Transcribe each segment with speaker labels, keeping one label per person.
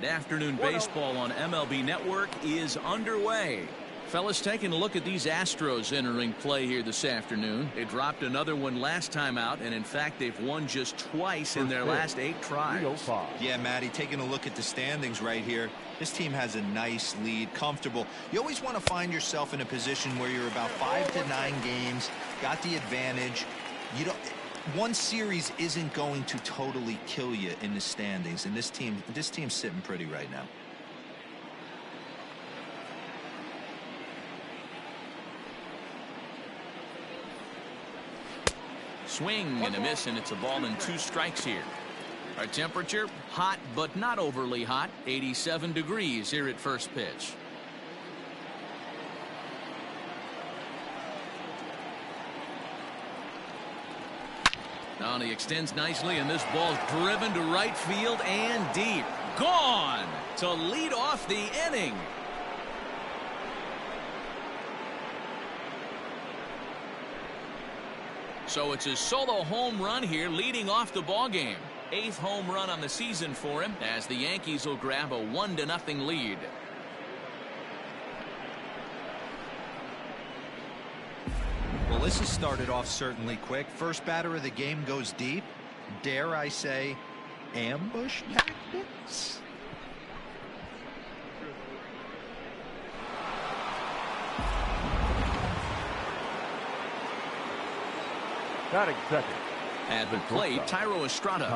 Speaker 1: Afternoon baseball on MLB Network is underway. Fellas, taking a look at these Astros entering play here this afternoon. They dropped another one last time out, and in fact they've won just twice in their last 8 tries.
Speaker 2: Yeah, Matty, taking a look at the standings right here. This team has a nice lead, comfortable. You always want to find yourself in a position where you're about 5 to 9 games, got the advantage. You don't. One series isn't going to totally kill you in the standings, and this team's sitting pretty right now.
Speaker 1: Swing and a miss, and it's a ball and 2 strikes here. Our temperature, hot but not overly hot, 87 degrees here at first pitch. Now he extends nicely, and this ball's driven to right field and deep. Gone to lead off the inning. So it's a solo home run here leading off the ball game. 8th home run on the season for him as the Yankees will grab a 1-0 lead.
Speaker 2: Well, this has started off certainly quick. First batter of the game goes deep. Dare I say, ambush tactics?
Speaker 3: Batting second.
Speaker 1: At the plate, Thairo Estrada.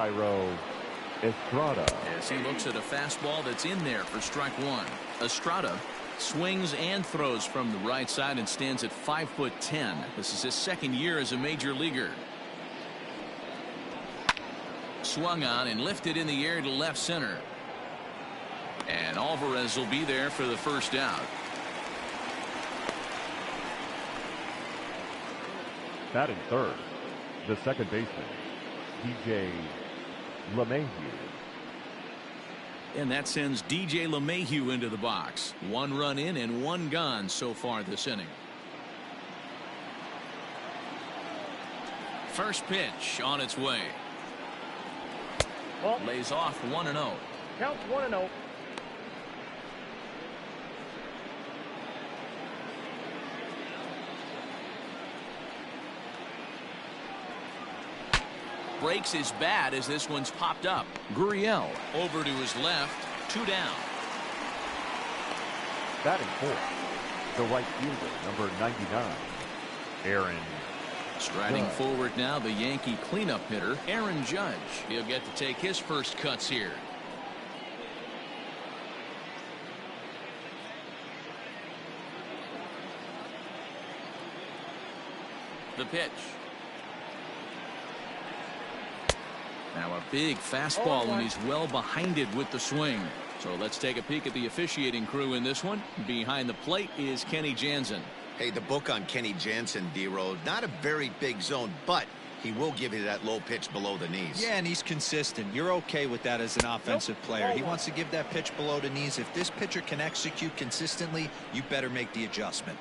Speaker 1: As he looks at a fastball that's in there for strike 1. Estrada swings and throws from the right side and stands at 5'10". This is his 2nd year as a major leaguer. Swung on and lifted in the air to left center. And Alvarez will be there for the first out.
Speaker 3: Batting third, the second baseman, DJ LeMahieu.
Speaker 1: And that sends DJ LeMahieu into the box. 1 run in and 1 gone so far this inning. First pitch on its way. Lays off 1-0.
Speaker 3: Count 1-0.
Speaker 1: Breaks his bat as this one's popped up. Gurriel over to his left. 2 down.
Speaker 3: Batting fourth, the right fielder, number 99, Aaron.
Speaker 1: Striding forward now, the Yankee cleanup hitter, Aaron Judge. He'll get to take his first cuts here. The pitch. Now a big fastball, and he's well behind it with the swing. So let's take a peek at the officiating crew in this one. Behind the plate is Kenny Jansen.
Speaker 4: Hey, the book on Kenny Jansen, D-Road, not a very big zone, but he will give you that low pitch below the knees.
Speaker 2: Yeah, and he's consistent. You're okay with that as an offensive player. He wants to give that pitch below the knees. If this pitcher can execute consistently, you better make the adjustment.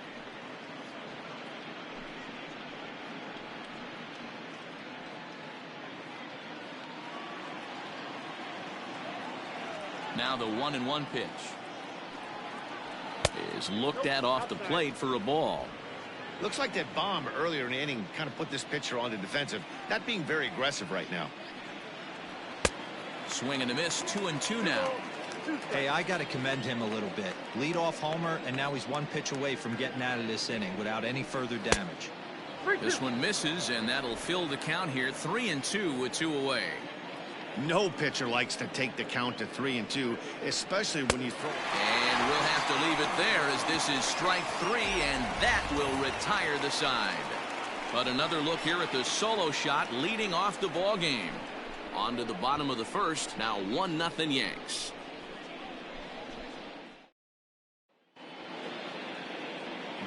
Speaker 1: Now the 1-1 pitch is looked at off the plate for a ball.
Speaker 4: Looks like that bomb earlier in the inning kind of put this pitcher on the defensive, not being very aggressive right now.
Speaker 1: Swing and a miss. 2-2 now.
Speaker 2: Hey, I got to commend him a little bit. Lead-off homer, and now he's 1 pitch away from getting out of this inning without any further damage.
Speaker 1: This one misses, and that'll fill the count here. 3-2 with 2 away.
Speaker 4: No pitcher likes to take the count to 3-2, especially when you throw.
Speaker 1: And we'll have to leave it there as this is strike 3, and that will retire the side. But another look here at the solo shot leading off the ball game. On to the bottom of the first. Now 1-0 Yanks.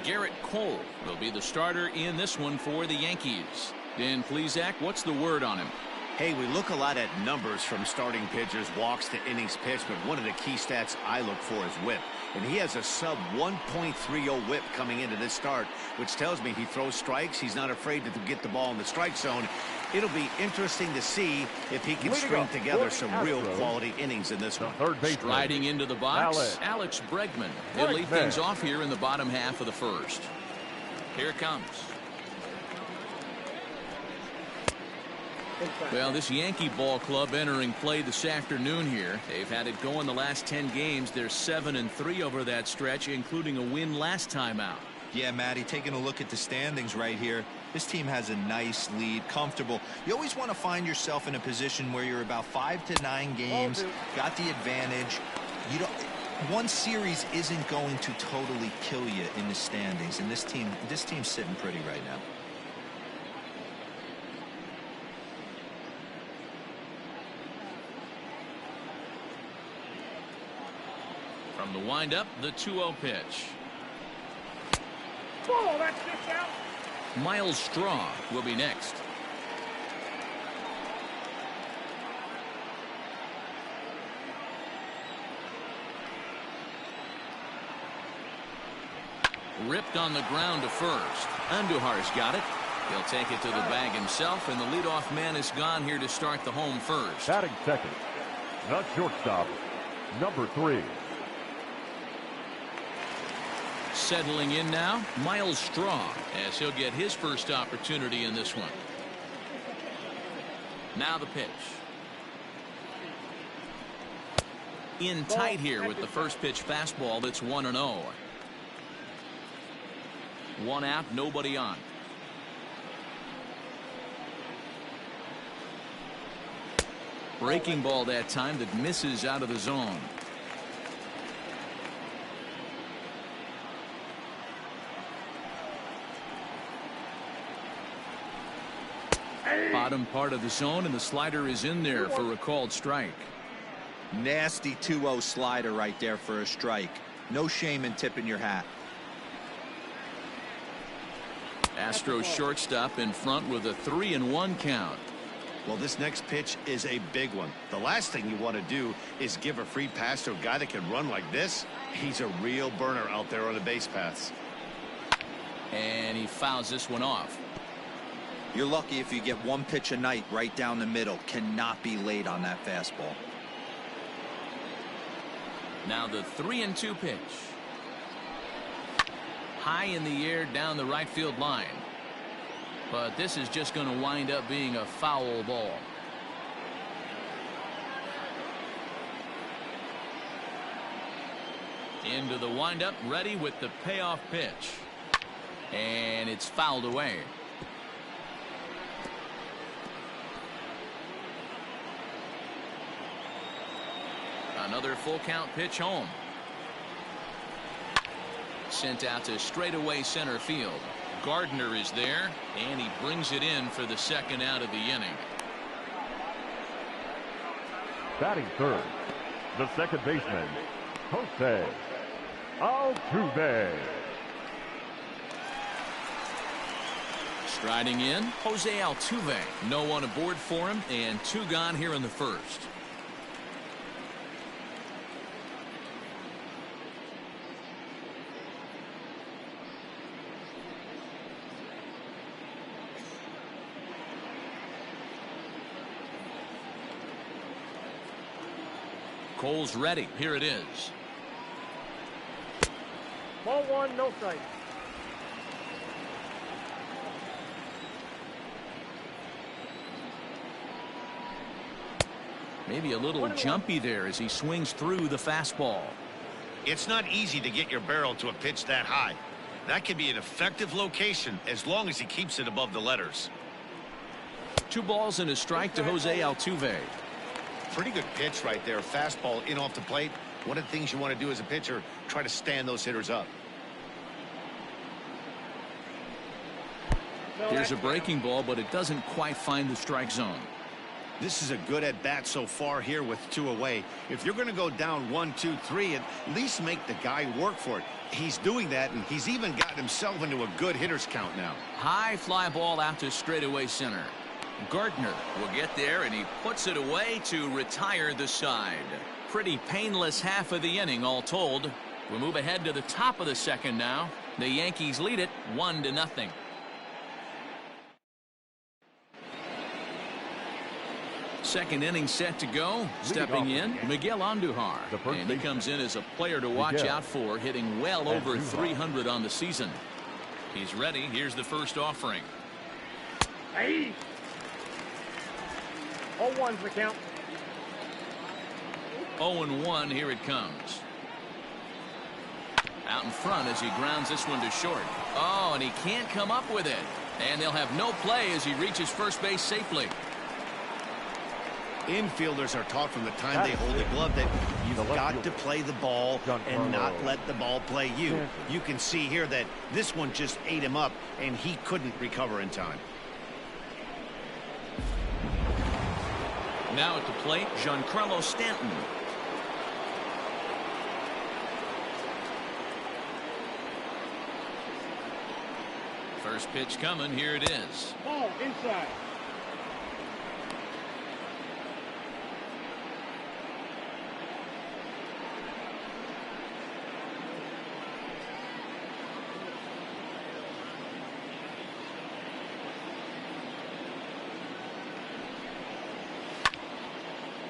Speaker 1: Garrett Cole will be the starter in this one for the Yankees. Dan Plesac, what's the word on him?
Speaker 4: Hey, we look a lot at numbers from starting pitchers, walks to innings pitched, but one of the key stats I look for is whip. And he has a sub 1.30 whip coming into this start, which tells me he throws strikes. He's not afraid to get the ball in the strike zone. It'll be interesting to see if he can string together some real quality innings in this one.
Speaker 1: Striding into the box, Alex Bregman. He'll lead things off here in the bottom half of the first. Here it comes. Well, this Yankee ball club entering play this afternoon here. They've had it going the last 10 games. They're 7-3 over that stretch, including a win last time out.
Speaker 2: Yeah, Matty, taking a look at the standings right here. This team has a nice lead, comfortable. You always want to find yourself in a position where you're about 5 to 9 games, got the advantage. You don't. One series isn't going to totally kill you in the standings, and this team's sitting pretty right now.
Speaker 1: From the windup, the 2-0 pitch.
Speaker 5: Oh, that's pitch out.
Speaker 1: Miles Straw will be next. Ripped on the ground to first. Andujar's got it. He'll take it to the bag himself, and the leadoff man is gone here to start the home first.
Speaker 3: Batting second, the shortstop, number 3.
Speaker 1: Settling in now, Miles Straw, as he'll get his first opportunity in this one. Now the pitch. In tight here with the first pitch fastball. That's 1-0. 1 out, nobody on. Breaking ball that time that misses out of the zone. Bottom part of the zone, and the slider is in there for a called strike.
Speaker 2: Nasty 2-0 slider right there for a strike. No shame in tipping your hat.
Speaker 1: Astros shortstop in front with a 3-1 count.
Speaker 4: Well, this next pitch is a big one. The last thing you want to do is give a free pass to a guy that can run like this. He's a real burner out there on the base paths.
Speaker 1: And he fouls this one off.
Speaker 2: You're lucky if you get one pitch a night right down the middle. Cannot be late on that fastball.
Speaker 1: Now the 3-2 pitch. High in the air down the right field line. But this is just going to wind up being a foul ball. Into the windup, ready with the payoff pitch. And it's fouled away. Another full count pitch home. Sent out to straightaway center field. Gardner is there, and he brings it in for the second out of the inning.
Speaker 3: Batting third, the second baseman, Jose Altuve.
Speaker 1: Striding in, Jose Altuve. No one aboard for him, and 2 gone here in the first. Cole's ready. Here it is.
Speaker 5: Ball 1, no strike.
Speaker 1: Maybe a little jumpy there as he swings through the fastball.
Speaker 4: It's not easy to get your barrel to a pitch that high. That can be an effective location as long as he keeps it above the letters.
Speaker 1: 2 balls and a strike to Jose Altuve.
Speaker 4: Pretty good pitch right there. Fastball in off the plate. One of the things you want to do as a pitcher, try to stand those hitters up.
Speaker 1: Here's a breaking ball, but it doesn't quite find the strike zone.
Speaker 4: This is a good at bat so far here with 2 away. If you're going to go down 1, 2, 3, at least make the guy work for it. He's doing that, and he's even gotten himself into a good hitter's count now.
Speaker 1: High fly ball out to straightaway center. Gardner will get there, and he puts it away to retire the side. Pretty painless half of the inning all told. We'll move ahead to the top of the second now. The Yankees lead it 1-0. Second inning set to go. Stepping in, Miguel Andujar. And he comes in as a player to watch out for, hitting well over 300 on the season. He's ready. Here's the first offering.
Speaker 5: Hey! 0-1's the count.
Speaker 1: 0-1, here it comes. Out in front as he grounds this one to short. Oh, and he can't come up with it. And they'll have no play as he reaches first base safely.
Speaker 4: Infielders are taught from the time they hold the glove that you've got to play the ball and not let the ball play you. You can see here that this one just ate him up, and he couldn't recover in time.
Speaker 1: Now at the plate, Giancarlo Stanton. First pitch coming. Here it is.
Speaker 5: Ball inside.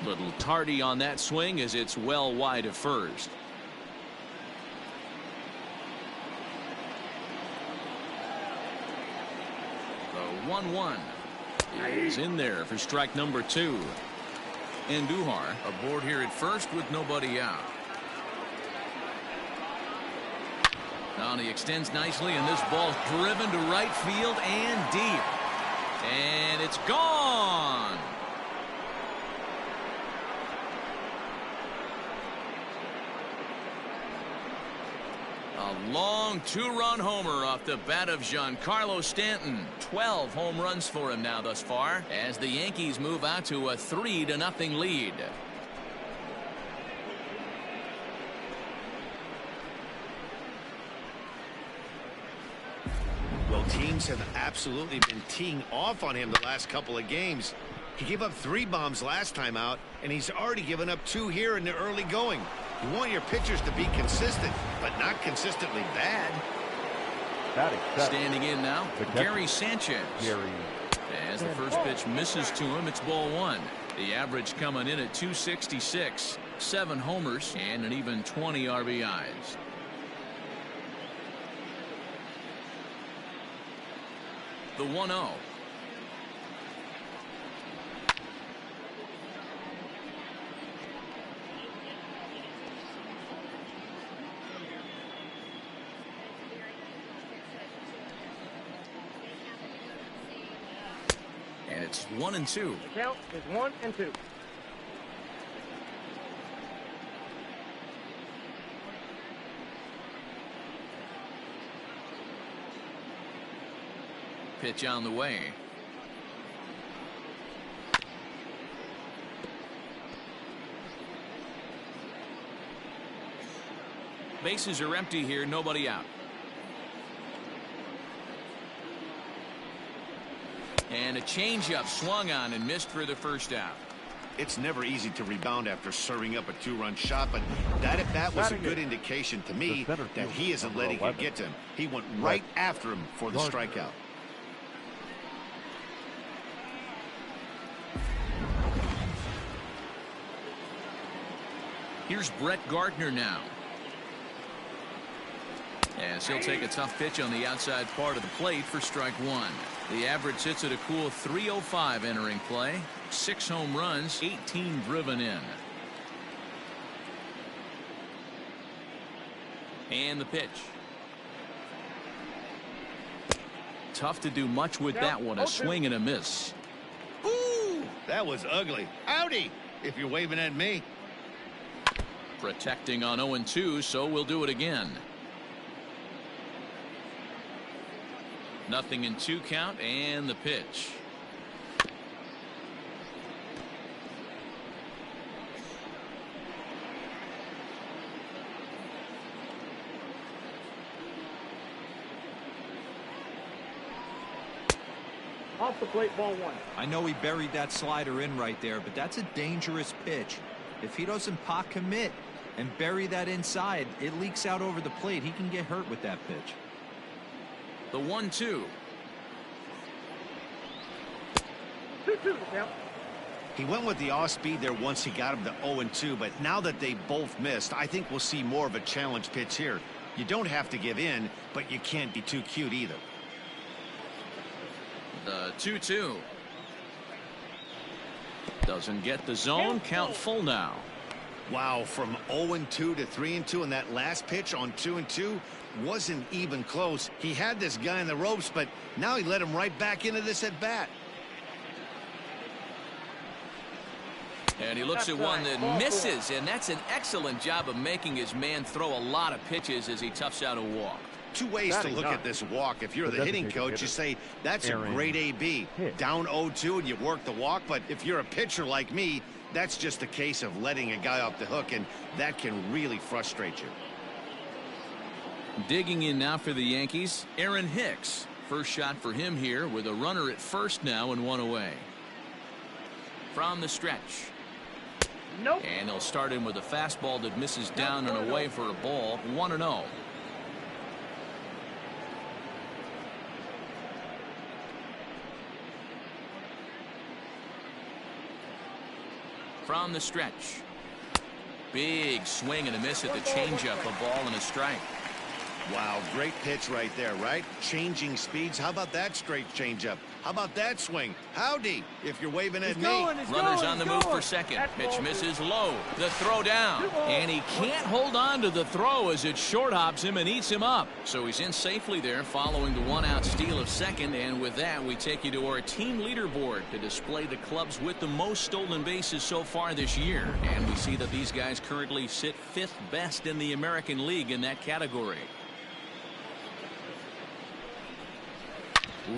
Speaker 1: Little tardy on that swing as it's well wide of first. The 1-1 is in there for strike number 2. Andujar aboard here at first with nobody out. Now he extends nicely, and this ball's driven to right field and deep. And it's gone. A long two-run homer off the bat of Giancarlo Stanton. 12 home runs for him now thus far as the Yankees move out to a 3-0 lead.
Speaker 4: Well, teams have absolutely been teeing off on him the last couple of games. He gave up 3 bombs last time out, and he's already given up 2 here in the early going. You want your pitchers to be consistent, but not consistently bad.
Speaker 1: Standing in now, Gary Sanchez. As the first pitch misses to him, it's ball 1. The average coming in at 266, 7 homers, and an even 20 RBIs. The 1-0. And it's 1-2.
Speaker 5: The count is 1-2.
Speaker 1: Pitch on the way. Bases are empty here, nobody out. And a changeup swung on and missed for the first out.
Speaker 4: It's never easy to rebound after serving up a 2-run shot, but that at bat was a good indication to me that he isn't letting it get to him. He went right after him for the strikeout.
Speaker 1: Here's Brett Gardner now. As he'll take a tough pitch on the outside part of the plate for strike 1. The average sits at a cool 305 entering play. 6 home runs, 18 driven in. And the pitch. Tough to do much with that one. A swing and a miss.
Speaker 4: Ooh, that was ugly. Howdy, if you're waving at me.
Speaker 1: Protecting on 0-2, so we'll do it again. Nothing in 2 count, and the pitch.
Speaker 5: Off the plate, ball 1.
Speaker 2: I know he buried that slider in right there, but that's a dangerous pitch. If he doesn't pot commit and bury that inside, it leaks out over the plate. He can get hurt with that pitch.
Speaker 1: The 1-2.
Speaker 5: 2-2 the count.
Speaker 4: He went with the off speed there once he got him to 0-2, but now that they both missed, I think we'll see more of a challenge pitch here. You don't have to give in, but you can't be too cute either.
Speaker 1: The 2-2. Doesn't get the zone. Count full now.
Speaker 4: Wow, from 0-2 to 3-2, and that last pitch on 2-2 wasn't even close. He had this guy in the ropes, but now he let him right back into this at bat.
Speaker 1: And he looks at one that misses, and that's an excellent job of making his man throw a lot of pitches as he toughs out a walk.
Speaker 4: Two ways to look at this walk. If you're the hitting coach, you say that's a great AB. Down 0-2 and you work the walk, but if you're a pitcher like me, that's just a case of letting a guy off the hook, and that can really frustrate you.
Speaker 1: Digging in now for the Yankees, Aaron Hicks. First shot for him here with a runner at first now and one away. From the stretch.
Speaker 5: Nope.
Speaker 1: And they'll start him with a fastball that misses down and away for a ball. 1-0. From the stretch. Big swing and a miss at the changeup. A ball and a strike.
Speaker 4: Wow, great pitch right there, right? Changing speeds. How about that straight changeup? How about that swing? Howdy, if you're waving at me.
Speaker 1: Runners on the move for second. Pitch misses low. The throw down. And he can't hold on to the throw as it short hops him and eats him up. So he's in safely there following the one-out steal of second. And with that, we take you to our team leaderboard to display the clubs with the most stolen bases so far this year. And we see that these guys currently sit 5th best in the American League in that category.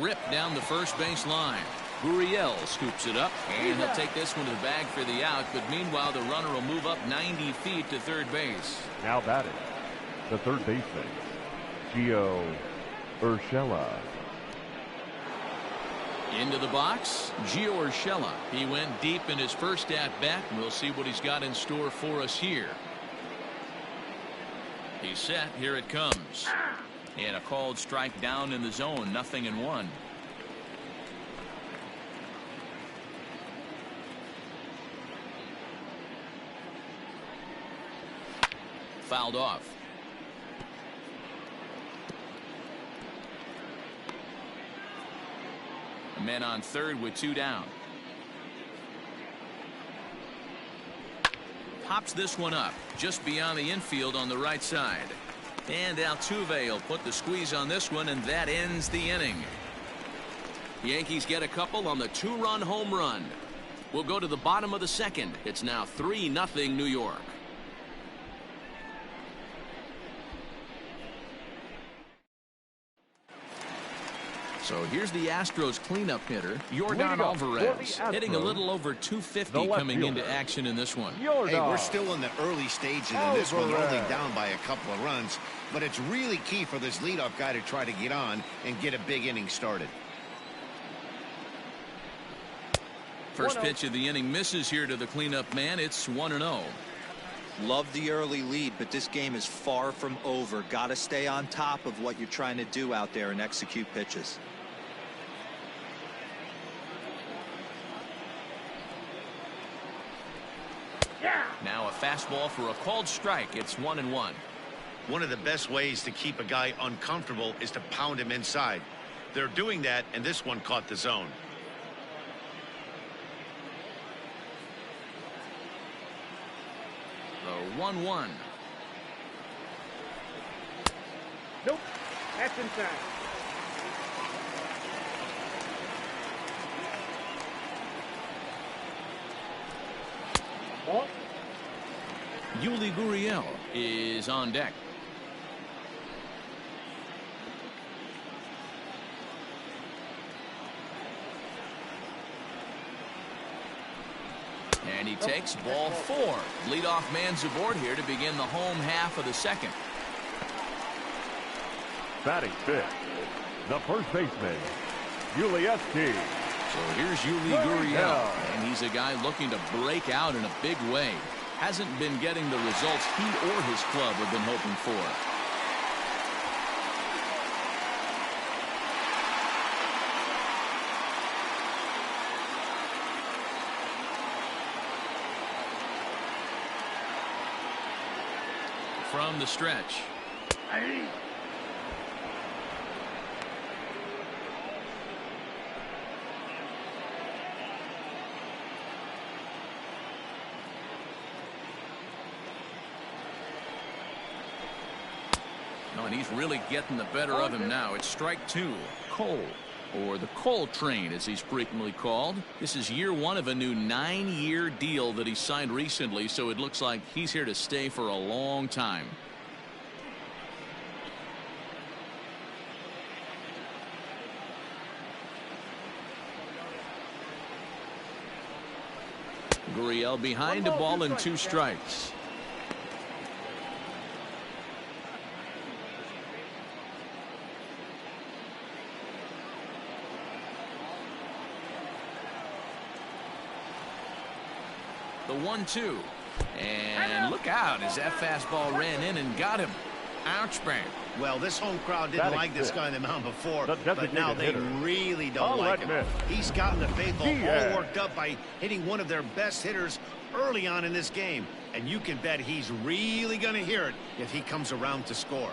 Speaker 1: Ripped down the first base line. Gurriel scoops it up, and he'll take this one to the bag for the out, but meanwhile the runner will move up 90 feet to third base.
Speaker 3: Now batting, the third baseman, Gio Urshela.
Speaker 1: Into the box, Gio Urshela. He went deep in his first at-bat, and we'll see what he's got in store for us here. He's set. Here it comes. And a called strike down in the zone. 0-1. Fouled off. A man on third with 2 down. Pops this one up just beyond the infield on the right side. And Altuve will put the squeeze on this one, and that ends the inning. Yankees get a couple on the 2-run home run. We'll go to the bottom of the second. It's now 3-0 New York. So here's the Astros cleanup hitter, Yordan Alvarez, hitting a little over 250 coming into action in this one.
Speaker 4: Hey, we're still in the early stages of this one. They're only down by a couple of runs, but it's really key for this leadoff guy to try to get on and get a big inning started.
Speaker 1: First pitch of the inning misses here to the cleanup man. It's 1-0.
Speaker 2: Love the early lead, but this game is far from over. Got to stay on top of what you're trying to do out there and execute pitches.
Speaker 1: Now a fastball for a called strike. It's 1-1.
Speaker 4: One of the best ways to keep a guy uncomfortable is to pound him inside. They're doing that, and this one caught the zone.
Speaker 1: The 1-1.
Speaker 5: Nope. That's inside. Ball.
Speaker 1: Yuli Gurriel is on deck. And he takes ball 4. Leadoff man's aboard here to begin the home half of the second.
Speaker 3: Batting fifth, the first baseman, Ulieski.
Speaker 1: So here's Yuli Gurriel, and he's a guy looking to break out in a big way. Hasn't been getting the results he or his club have been hoping for. From the stretch. No, and he's really getting the better of him now. It's strike two. Cole, or the Cole train as he's frequently called. This is year one of a new 9-year deal that he signed recently, so it looks like he's here to stay for a long time. Gurriel behind a ball and 2 strikes. The 1-2. And look out as that fastball ran in and got him. Ouch, bang.
Speaker 4: Well, this home crowd didn't like this guy on the mound before, but now they really don't like him. He's gotten the faithful all worked up by hitting one of their best hitters early on in this game. And you can bet he's really going to hear it if he comes around to score.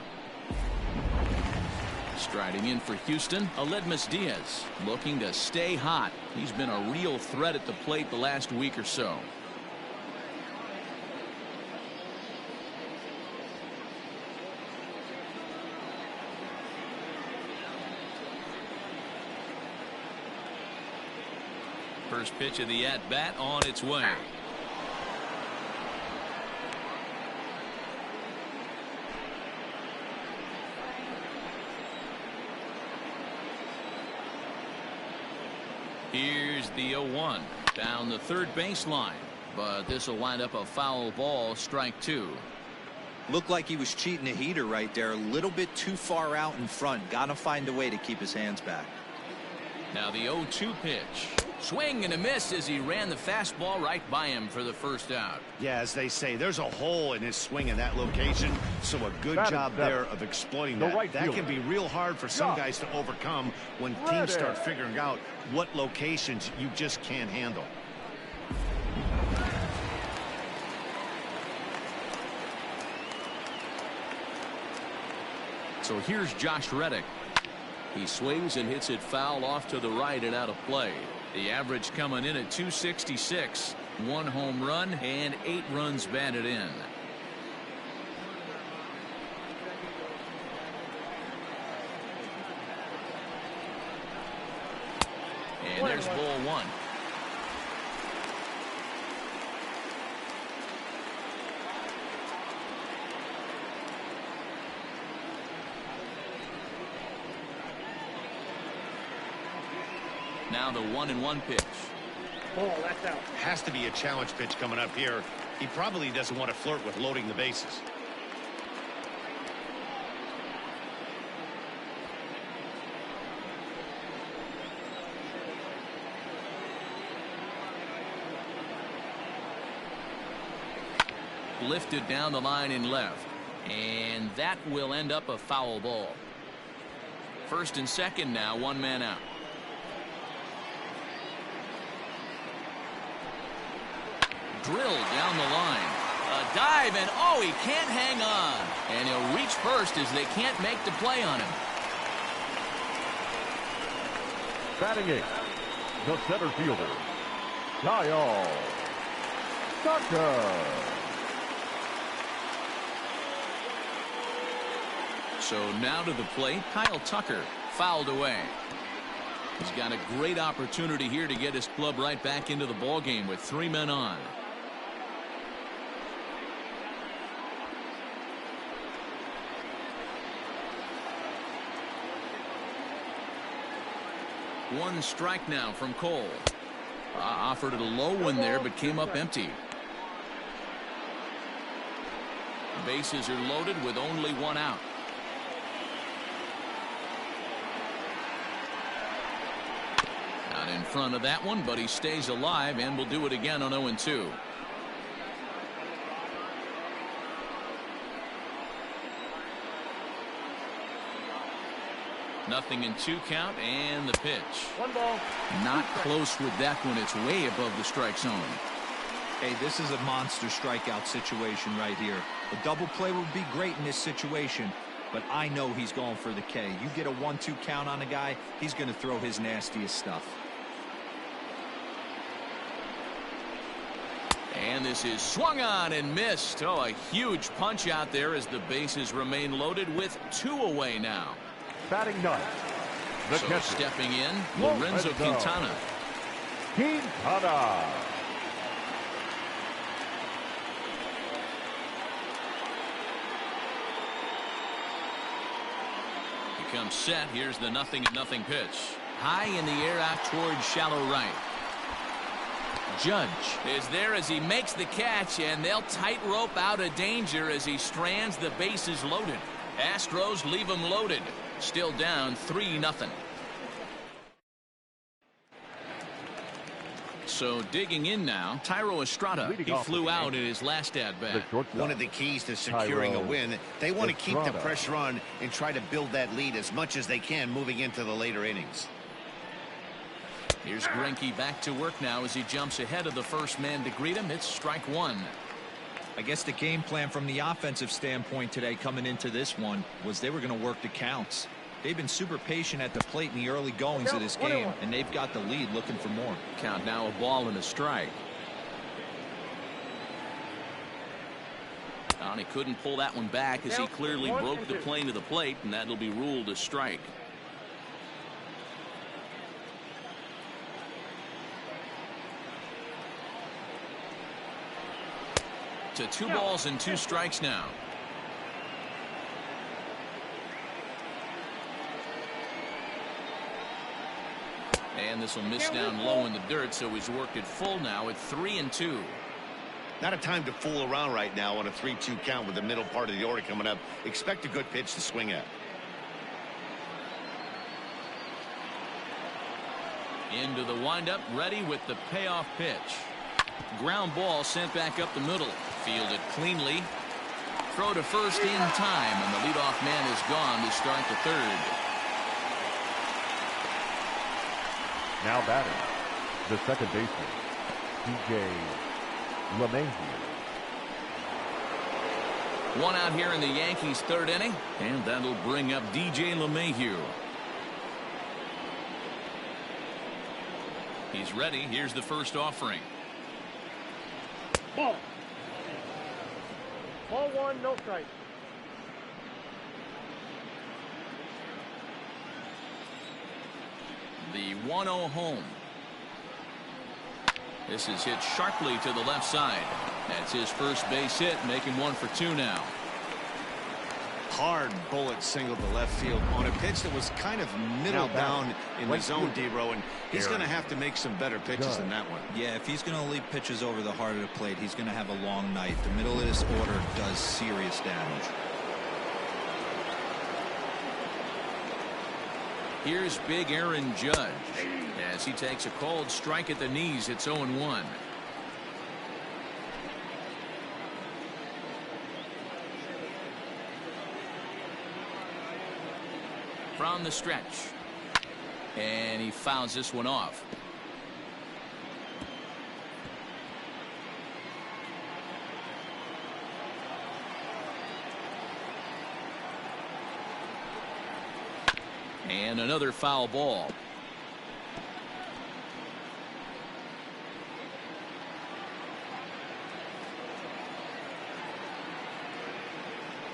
Speaker 1: Striding in for Houston, Aledmus Diaz, looking to stay hot. He's been a real threat at the plate the last week or so. First pitch of the at-bat on its way. Here's the 0-1 down the third baseline, but this will wind up a foul ball, strike 2.
Speaker 2: Looked like he was cheating a heater right there, a little bit too far out in front. Gotta find a way to keep his hands back.
Speaker 1: Now the 0-2 pitch. Swing and a miss as he ran the fastball right by him for the first out.
Speaker 4: Yeah, as they say, there's a hole in his swing in that location, so a good job there of exploiting that. That can be real hard for some guys to overcome when teams start figuring out what locations you just can't handle.
Speaker 1: So here's Josh Reddick. He swings and hits it foul off to the right and out of play. The average coming in at 266. 1 home run and 8 runs batted in. And there's ball 1. Now the 1-1 pitch.
Speaker 5: Ball, that's out.
Speaker 4: Has to be a challenge pitch coming up here. He probably doesn't want to flirt with loading the bases.
Speaker 1: Lifted down the line in left, and that will end up a foul ball. First and second now, 1 man out. Drilled down the line. A dive, and oh, he can't hang on. And he'll reach first as they can't make the play on him.
Speaker 3: Batting 8, the center fielder, Kyle Tucker.
Speaker 1: So now to the plate, Kyle Tucker, fouled away. He's got a great opportunity here to get his club right back into the ballgame with 3 men on. One strike now from Cole. Offered it a low one there, but came up empty. Bases are loaded with only 1 out. front of that one, but he stays alive and will do it again on 0-2. Nothing in 2 count, and the pitch.
Speaker 5: 1 ball.
Speaker 1: Not close with that one. It's way above the strike zone.
Speaker 2: Hey, this is a monster strikeout situation right here. A double play would be great in this situation, but I know he's going for the K. You get a 1-2 count on a guy, he's going to throw his nastiest stuff.
Speaker 1: And this is swung on and missed. Oh, a huge punch out there as the bases remain loaded with 2 away now.
Speaker 3: Batting ninth, the
Speaker 1: So
Speaker 3: catcher,
Speaker 1: stepping in, Lorenzo Quintana.
Speaker 3: Quintana.
Speaker 1: He comes set. Here's the 0-0 pitch. High in the air out towards shallow right. Judge is there as he makes the catch, and they'll tightrope out of danger as he strands the bases loaded. Astros leave him loaded. Still down 3-0. So digging in now, Thairo Estrada. He flew out in his last at bat.
Speaker 4: One of the keys to securing a win. They want to keep the pressure on and try to build that lead as much as they can moving into the later innings.
Speaker 1: Here's Greinke back to work now as he jumps ahead of the first man to greet him. It's strike 1.
Speaker 2: I guess the game plan from the offensive standpoint today coming into this one was they were going to work the counts. They've been super patient at the plate in the early goings of this game, and they've got the lead looking for more.
Speaker 1: Count now, a ball and a strike. And he couldn't pull that one back as he clearly broke the plane to the plate, and that'll be ruled a strike. To 2 balls and 2 strikes now. And this will miss down low in the dirt, so he's worked it full now at 3-2.
Speaker 4: Not a time to fool around right now on a 3-2 count with the middle part of the order coming up. Expect a good pitch to swing at.
Speaker 1: Into the windup, ready with the payoff pitch. Ground ball sent back up the middle. Fielded cleanly. Throw to first in time, and the leadoff man is gone to start the 3rd.
Speaker 3: Now batting, the second baseman, DJ LeMahieu.
Speaker 1: 1 out here in the Yankees' 3rd inning, and that'll bring up DJ LeMahieu. He's ready. Here's the first offering.
Speaker 5: Ball. Ball 1, no strike.
Speaker 1: The 1-0 home. This is hit sharply to the left side. That's his first base hit, making 1 for 2 now.
Speaker 4: Hard bullet single to left field on a pitch that was kind of middle down in the zone, D-Row, and he's going to have to make some better pitches than that one.
Speaker 2: Yeah, if he's going to leave pitches over the heart of the plate, he's going to have a long night. The middle of this order does serious damage.
Speaker 1: Here's big Aaron Judge as he takes a cold strike at the knees. It's 0-1. From the stretch, and he fouls this one off. And another foul ball.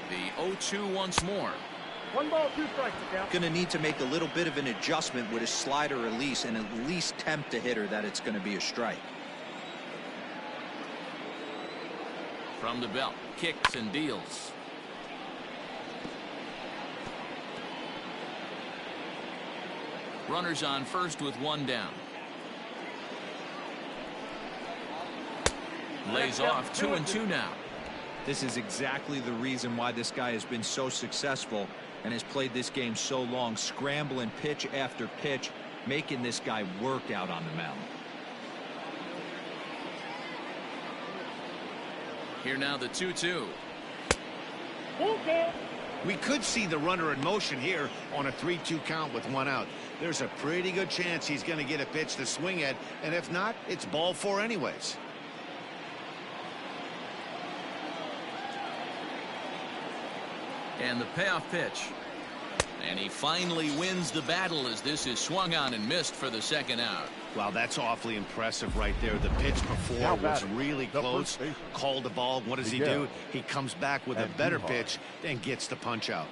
Speaker 1: The 0-2 once more.
Speaker 5: 1 ball, 2 strikes.
Speaker 2: Going to need to make a little bit of an adjustment with his slider release and at least tempt the hitter that it's going to be a strike.
Speaker 1: From the belt, kicks and deals. Runners on first with 1 down. Lays off 2-2 now.
Speaker 2: This is exactly the reason why this guy has been so successful and has played this game so long, scrambling pitch after pitch, making this guy work out on the mound.
Speaker 1: Here now the 2-2.
Speaker 4: We could see the runner in motion here on a 3-2 count with 1 out. There's a pretty good chance he's going to get a pitch to swing at, and if not, it's ball 4 anyways.
Speaker 1: And the payoff pitch. And he finally wins the battle as this is swung on and missed for the second out.
Speaker 4: Wow, that's awfully impressive right there. The pitch before was really close. Called the ball. What does he do? He comes back with a better pitch and gets the punch out.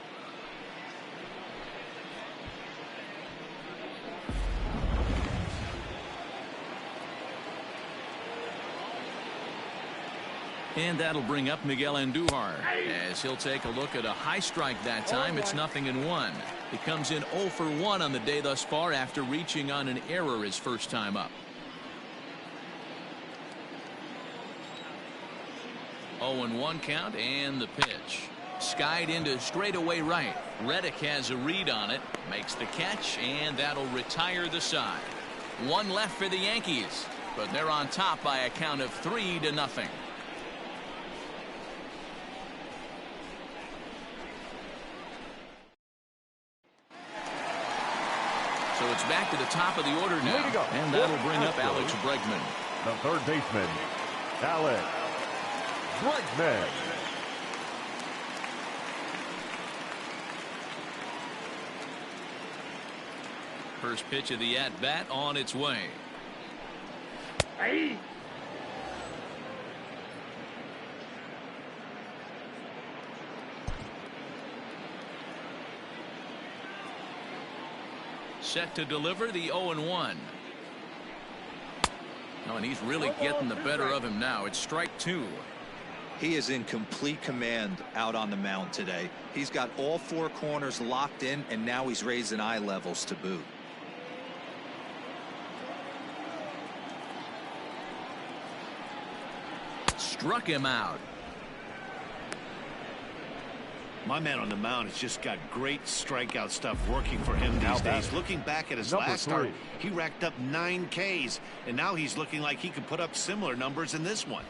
Speaker 1: And that'll bring up Miguel Andujar as he'll take a look at a high strike that time. It's 0-1. He comes in 0 for 1 on the day thus far after reaching on an error his first time up. 0-1 count and the pitch. Skied into straightaway right. Reddick has a read on it, makes the catch, and that'll retire the side. 1 left for the Yankees, but they're on top by a count of 3-0. So it's back to the top of the order now, and that'll bring up Alex Bregman.
Speaker 3: The third baseman, Alex Bregman.
Speaker 1: First pitch of the at-bat on its way.
Speaker 5: Hey.
Speaker 1: Set to deliver the 0-1. Oh, and he's really getting the better of him now. It's strike 2.
Speaker 2: He is in complete command out on the mound today. He's got all 4 corners locked in, and now he's raising eye levels to boot.
Speaker 1: Struck him out.
Speaker 4: My man on the mound has just got great strikeout stuff working for him these days. Looking back at his last start, he racked up 9 Ks, and now he's looking like he could put up similar numbers in this one.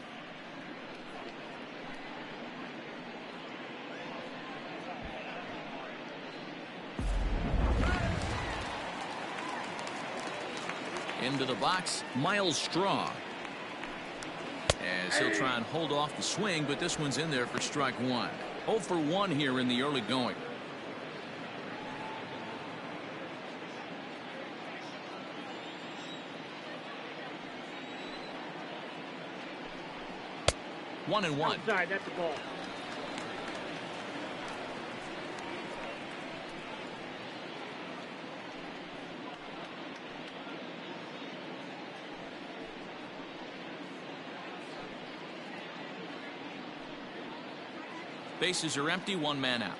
Speaker 1: Into the box, Miles Straw. As he'll try and hold off the swing, but this one's in there for strike 1. 0 for 1 here in the early going. One and one.
Speaker 5: Outside, that's the ball.
Speaker 1: Bases are empty, 1 man out.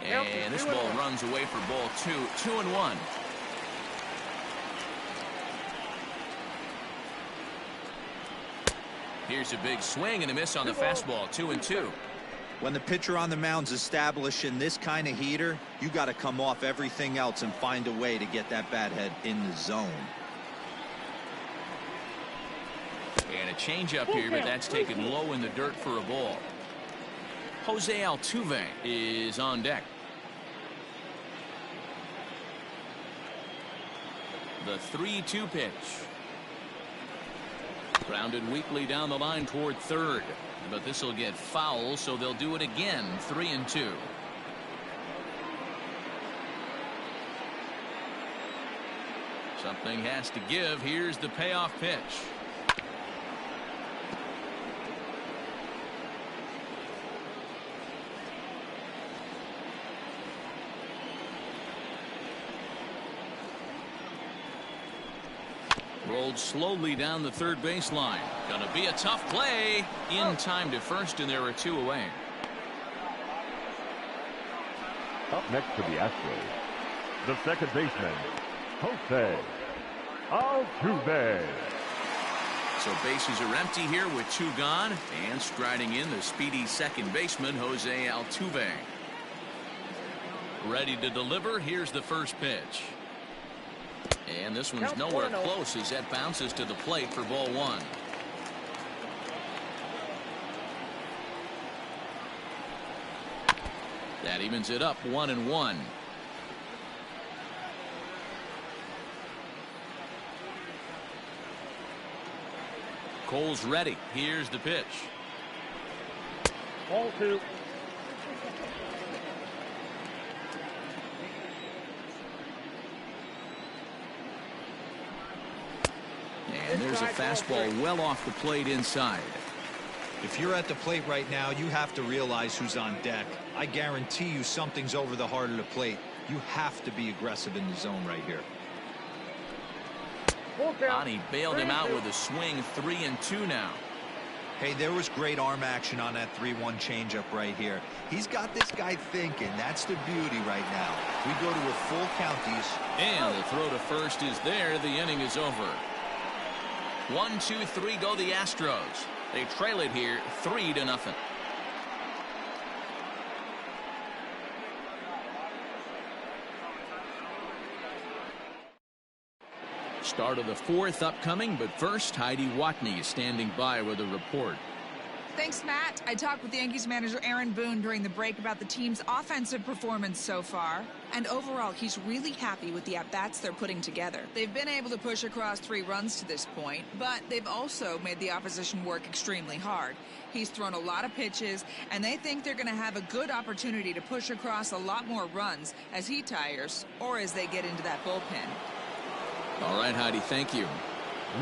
Speaker 1: And this ball runs away for ball 2. 2-1. Here's a big swing and a miss on the fastball. 2-2.
Speaker 2: When the pitcher on the mound's establishing this kind of heater, you got to come off everything else and find a way to get that bat head in the zone.
Speaker 1: And a changeup here, but that's taken low in the dirt for a ball. Jose Altuve is on deck. The 3-2 pitch. Grounded weakly down the line toward third, but this will get foul, so they'll do it again. 3-2. Something has to give. Here's the payoff pitch. Rolled slowly down the third baseline. Gonna be a tough play. In time to first, and there are 2 away.
Speaker 3: Up next to the Astros, the second baseman, Jose Altuve.
Speaker 1: So bases are empty here with 2 gone, and striding in the speedy second baseman, Jose Altuve. Ready to deliver. Here's the first pitch. And this one's nowhere close as that bounces to the plate for ball one. That evens it up 1-1. Cole's ready. Here's the pitch.
Speaker 5: Ball two.
Speaker 1: And there's a fastball well off the plate inside.
Speaker 2: If you're at the plate right now, you have to realize who's on deck. I guarantee you something's over the heart of the plate. You have to be aggressive in the zone right here.
Speaker 1: Ani bailed him out with a swing. 3-2 now.
Speaker 2: Hey, there was great arm action on that 3-1 changeup right here. He's got this guy thinking. That's the beauty right now. We go to a full count.
Speaker 1: And the throw to first is there. The inning is over. 1-2-3 go the Astros. They trail it here 3-0. Start of the fourth upcoming, but first Heidi Watney is standing by with a report.
Speaker 6: Thanks, Matt. I talked with Yankees manager Aaron Boone during the break about the team's offensive performance so far. And overall, he's really happy with the at-bats they're putting together. They've been able to push across 3 runs to this point, but they've also made the opposition work extremely hard. He's thrown a lot of pitches, and they think they're going to have a good opportunity to push across a lot more runs as he tires or as they get into that bullpen.
Speaker 1: All right, Heidi, thank you.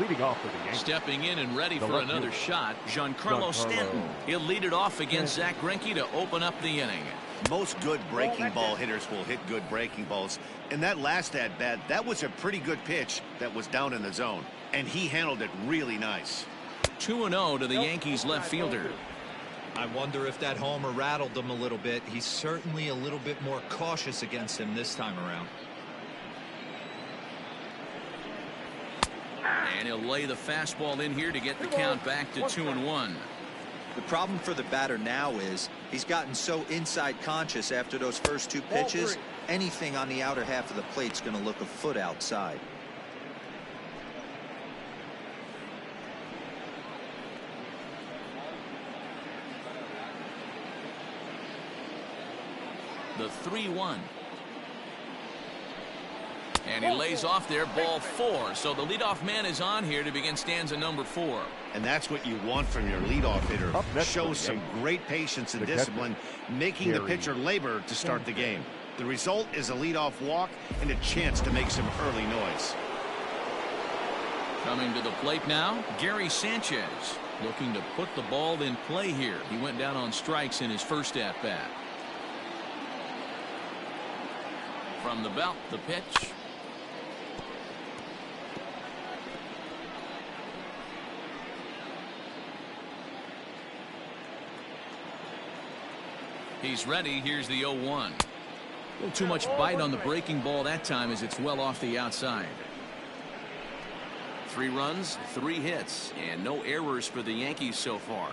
Speaker 3: Leading off for the Yankees.
Speaker 1: Stepping in and ready for another shot, Giancarlo Stanton. He'll lead it off against Zach Greinke to open up the inning.
Speaker 4: Most good breaking ball hitters will hit good breaking balls. And that last at-bat, that was a pretty good pitch that was down in the zone. And he handled it really nice.
Speaker 1: 2-0 to the Yankees left fielder.
Speaker 2: I wonder if that homer rattled him a little bit. He's certainly a little bit more cautious against him this time around.
Speaker 1: And he'll lay the fastball in here to get the count back to 2-1.
Speaker 2: The problem for the batter now is he's gotten so inside conscious after those first 2 pitches. Anything on the outer half of the plate's going to look a foot outside.
Speaker 1: The 3-1. And he lays off there, ball 4. So the leadoff man is on here to begin stanza number 4.
Speaker 4: And that's what you want from your leadoff hitter. Shows some great patience and discipline, making the pitcher labor to start the game. The result is a leadoff walk and a chance to make some early noise.
Speaker 1: Coming to the plate now, Gary Sanchez, looking to put the ball in play here. He went down on strikes in his first at-bat. From the belt, the pitch. He's ready. Here's the 0-1. A little too much bite on the breaking ball that time as it's well off the outside. 3 runs, 3 hits, and no errors for the Yankees so far.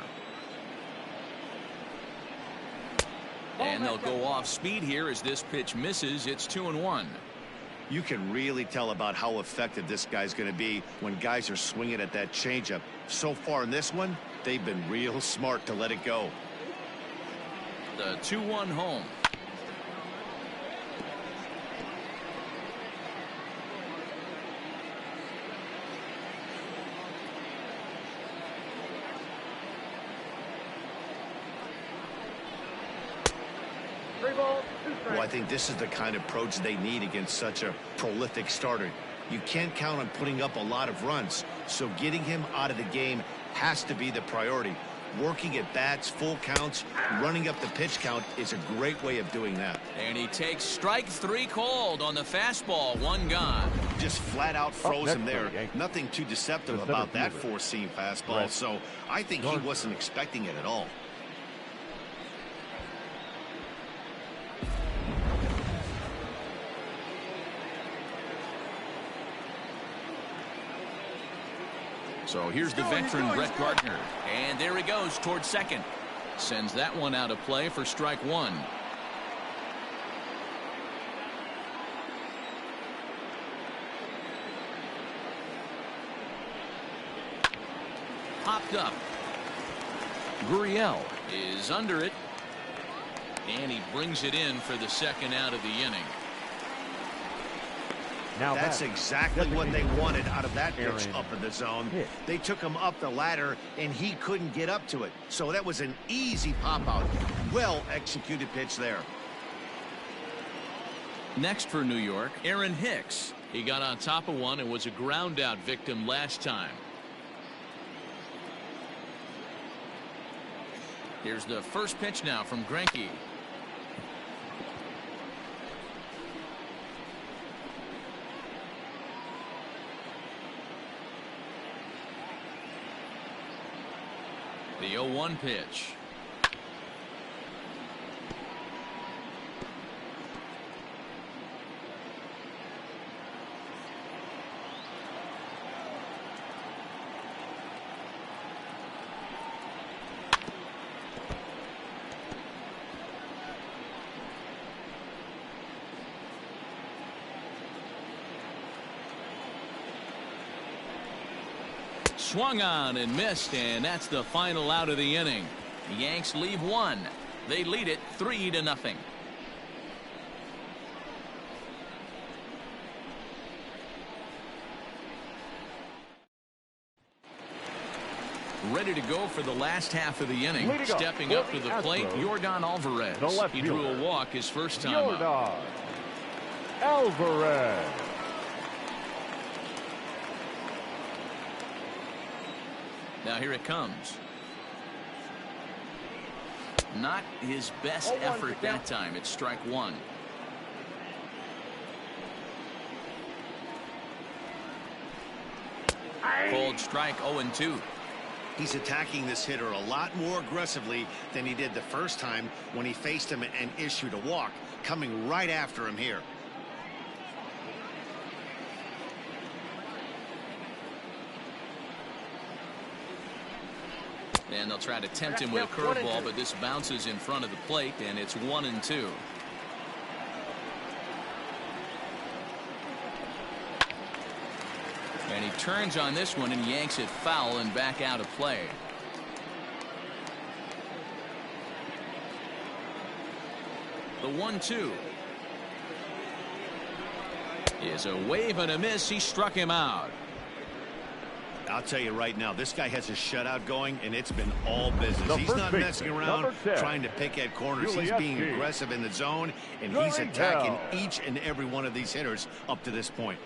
Speaker 1: And they'll go off speed here as this pitch misses. It's 2-1.
Speaker 4: You can really tell about how effective this guy's going to be when guys are swinging at that changeup. So far in this one, they've been real smart to let it go.
Speaker 1: The 2-1 home.
Speaker 4: Well, I think this is the kind of approach they need against such a prolific starter. You can't count on putting up a lot of runs, so getting him out of the game has to be the priority. Working at bats, full counts, running up the pitch count is a great way of doing that.
Speaker 1: And he takes strike 3 called on the fastball. 1 gone.
Speaker 4: Just flat out froze him there. Nothing too deceptive about that 4-seam fastball, so I think he wasn't expecting it at all.
Speaker 1: So here's the veteran Brett Gardner, and there he goes towards second. Sends that one out of play for strike 1. next up. Gurriel is under it. And he brings it in for the second out of the inning.
Speaker 3: Now
Speaker 4: that's exactly what they wanted out of that pitch up in the zone.
Speaker 3: Hit.
Speaker 4: They took him up the ladder, and he couldn't get up to it. So that was an easy pop-out. Well-executed pitch there.
Speaker 1: Next for New York, Aaron Hicks. He got on top of one and was a ground-out victim last time. Here's the first pitch now from Greinke. The 0-1 pitch. Swung on and missed, and that's the final out of the inning. The Yanks leave one. They lead it 3-0. Ready to go for the last half of the inning. Stepping up to the plate, Yordan Alvarez. He drew a walk his first time up.
Speaker 3: Alvarez.
Speaker 1: Now here it comes. Not his best effort that time. It's strike one. Called strike 0-2.
Speaker 4: He's attacking this hitter a lot more aggressively than he did the first time when he faced him and issued a walk, coming right after him here.
Speaker 1: And they'll try to tempt him with a curveball, but this bounces in front of the plate, and it's 1-2. And he turns on this one and yanks it foul and back out of play. The 1-2 is a wave and a miss. He struck him out.
Speaker 4: I'll tell you right now, this guy has a shutout going, and it's been all business. He's not messing around trying to pick at corners. He's being aggressive in the zone, and he's attacking each and every one of these hitters up to this point.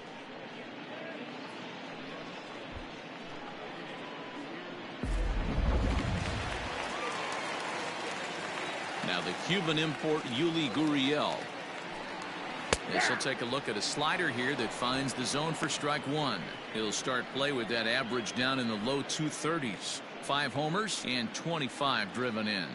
Speaker 1: Now the Cuban import, Yuli Gurriel. Yes, he'll take a look at a slider here that finds the zone for strike one. He'll start play with that average down in the low 230s. 5 homers and 25 driven in.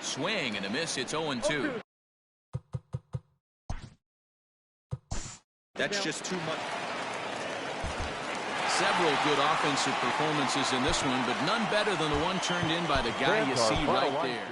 Speaker 1: Swing and a miss. It's 0-2.
Speaker 2: That's just too much.
Speaker 1: Several good offensive performances in this one, but none better than the one turned in by the guy you see right there.